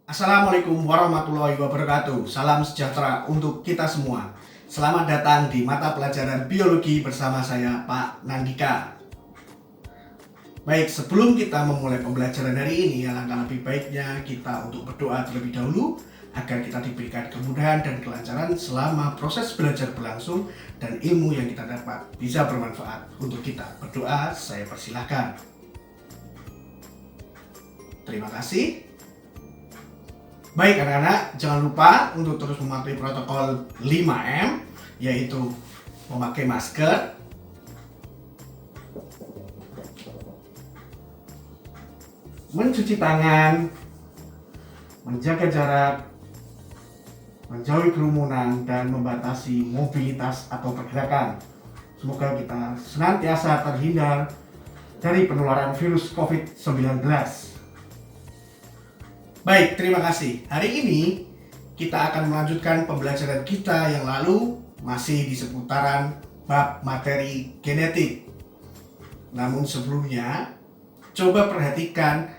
Assalamualaikum warahmatullahi wabarakatuh. Salam sejahtera untuk kita semua. Selamat datang di mata pelajaran biologi bersama saya Pak Nandika. Baik, sebelum kita memulai pembelajaran hari ini, alangkah lebih baiknya kita untuk berdoa terlebih dahulu agar kita diberikan kemudahan dan kelancaran selama proses belajar berlangsung dan ilmu yang kita dapat bisa bermanfaat untuk kita. Berdoa, saya persilahkan. Terima kasih. Baik anak-anak, jangan lupa untuk terus mematuhi protokol 5M, yaitu memakai masker, mencuci tangan, menjaga jarak, menjauhi kerumunan, dan membatasi mobilitas atau pergerakan. Semoga kita senantiasa terhindar dari penularan virus COVID-19. Baik, terima kasih. Hari ini kita akan melanjutkan pembelajaran kita yang lalu masih di seputaran bab materi genetik. Namun sebelumnya, coba perhatikan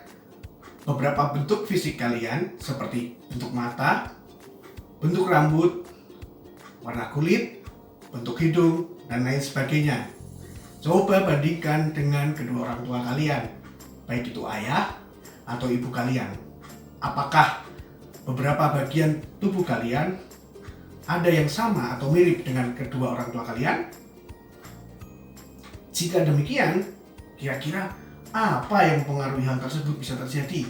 beberapa bentuk fisik kalian seperti bentuk mata, bentuk rambut, warna kulit, bentuk hidung, dan lain sebagainya. Coba bandingkan dengan kedua orang tua kalian, baik itu ayah atau ibu kalian. Apakah beberapa bagian tubuh kalian ada yang sama atau mirip dengan kedua orang tua kalian? Jika demikian, kira-kira apa yang mempengaruhi hal tersebut bisa terjadi?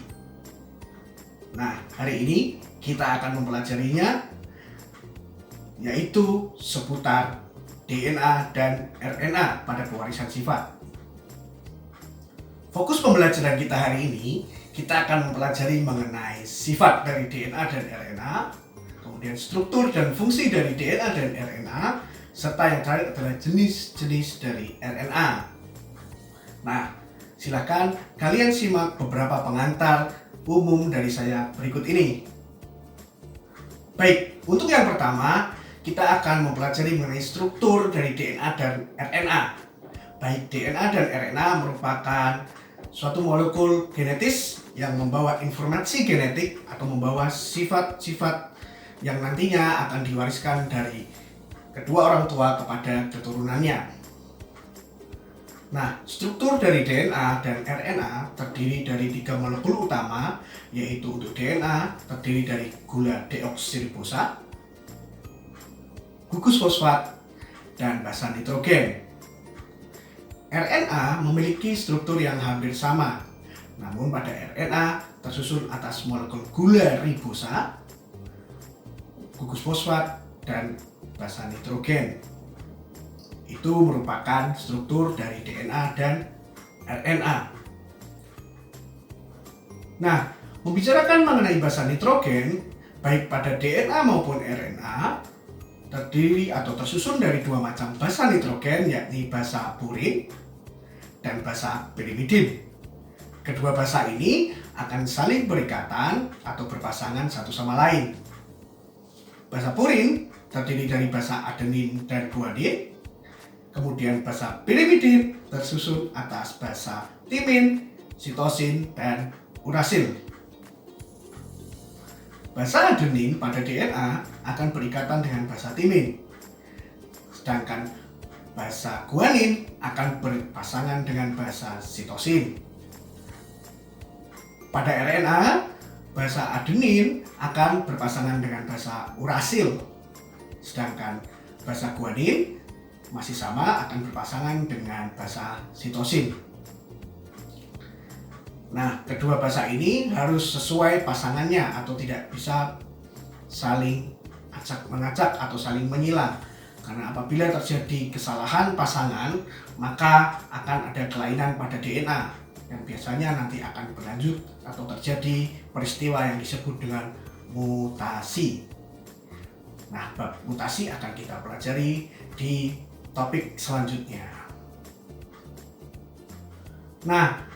Nah, hari ini kita akan mempelajarinya, yaitu seputar DNA dan RNA pada pewarisan sifat. Fokus pembelajaran kita hari ini, kita akan mempelajari mengenai sifat dari DNA dan RNA, kemudian struktur dan fungsi dari DNA dan RNA, serta yang terakhir adalah jenis-jenis dari RNA. Nah, silakan kalian simak beberapa pengantar umum dari saya berikut ini. Baik, untuk yang pertama, kita akan mempelajari mengenai struktur dari DNA dan RNA. Baik, DNA dan RNA merupakan suatu molekul genetis yang membawa informasi genetik atau membawa sifat-sifat yang nantinya akan diwariskan dari kedua orang tua kepada keturunannya. Nah, struktur dari DNA dan RNA terdiri dari 3 molekul utama, yaitu untuk DNA terdiri dari gula deoksiribosa, gugus fosfat, dan basa nitrogen. RNA memiliki struktur yang hampir sama, namun pada RNA tersusun atas molekul gula ribosa, gugus fosfat, dan basa nitrogen. Itu merupakan struktur dari DNA dan RNA. Nah, membicarakan mengenai basa nitrogen, baik pada DNA maupun RNA, terdiri atau tersusun dari 2 macam basa nitrogen, yakni basa purin dan basa pirimidin. Kedua basa ini akan saling berikatan atau berpasangan satu sama lain. Basa purin terdiri dari basa adenin dan guanin, kemudian basa pirimidin tersusun atas basa timin, sitosin, dan urasil. Basa adenin pada DNA akan berikatan dengan basa timin, sedangkan basa guanin akan berpasangan dengan basa sitosin. Pada RNA, basa adenin akan berpasangan dengan basa urasil, sedangkan basa guanin masih sama akan berpasangan dengan basa sitosin. Nah, kedua basa ini harus sesuai pasangannya atau tidak bisa saling acak-mengacak atau saling menyilang. Karena apabila terjadi kesalahan pasangan, maka akan ada kelainan pada DNA yang biasanya nanti akan berlanjut atau terjadi peristiwa yang disebut dengan mutasi. Nah, bab mutasi akan kita pelajari di topik selanjutnya. Nah,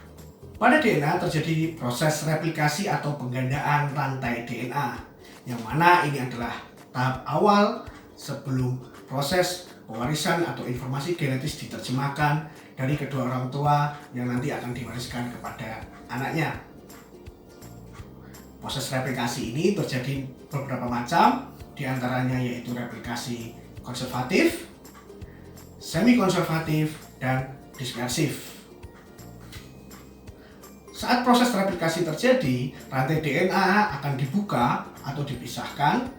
pada DNA terjadi proses replikasi atau penggandaan rantai DNA, yang mana ini adalah tahap awal sebelum proses pewarisan atau informasi genetis diterjemahkan dari kedua orang tua yang nanti akan diwariskan kepada anaknya. Proses replikasi ini terjadi beberapa macam, diantaranya yaitu replikasi konservatif, semi-konservatif, dan dispersif. Saat proses replikasi terjadi, rantai DNA akan dibuka atau dipisahkan,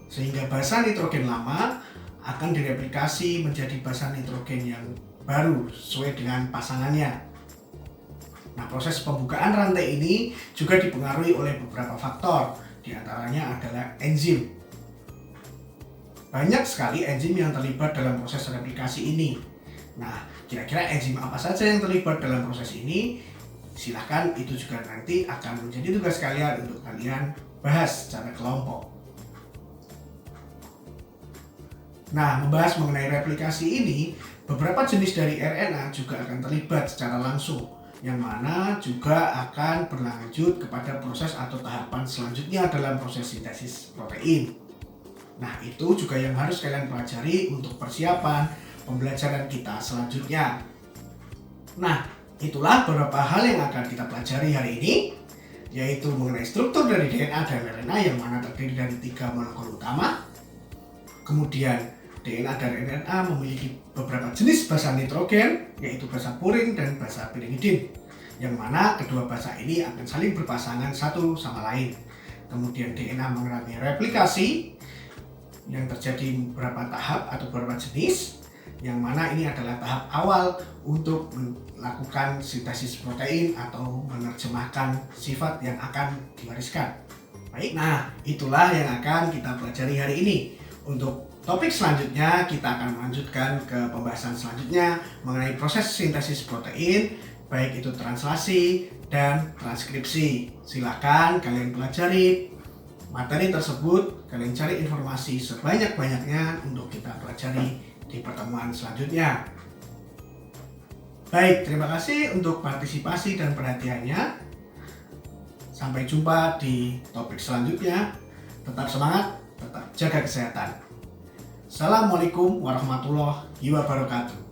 sehingga basa nitrogen lama akan direplikasi menjadi basa nitrogen yang baru sesuai dengan pasangannya. Nah, proses pembukaan rantai ini juga dipengaruhi oleh beberapa faktor, diantaranya adalah enzim. Banyak sekali enzim yang terlibat dalam proses replikasi ini. Nah, kira-kira enzim apa saja yang terlibat dalam proses ini? Silahkan, itu juga nanti akan menjadi tugas kalian untuk kalian bahas secara kelompok. Nah, membahas mengenai replikasi ini, beberapa jenis dari RNA juga akan terlibat secara langsung, yang mana juga akan berlanjut kepada proses atau tahapan selanjutnya dalam proses sintesis protein. Nah, itu juga yang harus kalian pelajari untuk persiapan pembelajaran kita selanjutnya. Nah, itulah beberapa hal yang akan kita pelajari hari ini, yaitu mengenai struktur dari DNA dan RNA yang mana terdiri dari 3 molekul utama. Kemudian DNA dan RNA memiliki beberapa jenis basa nitrogen, yaitu basa purin dan basa pirimidin, yang mana kedua basa ini akan saling berpasangan satu sama lain. Kemudian DNA mengalami replikasi yang terjadi beberapa tahap atau beberapa jenis, yang mana ini adalah tahap awal untuk melakukan sintesis protein atau menerjemahkan sifat yang akan diwariskan. Baik, nah itulah yang akan kita pelajari hari ini. Untuk topik selanjutnya kita akan melanjutkan ke pembahasan selanjutnya mengenai proses sintesis protein, baik itu translasi dan transkripsi. Silakan kalian pelajari materi tersebut, kalian cari informasi sebanyak-banyaknya untuk kita pelajari di pertemuan selanjutnya. Baik, terima kasih untuk partisipasi dan perhatiannya. Sampai jumpa di topik selanjutnya. Tetap semangat, tetap jaga kesehatan. Assalamualaikum warahmatullahi wabarakatuh.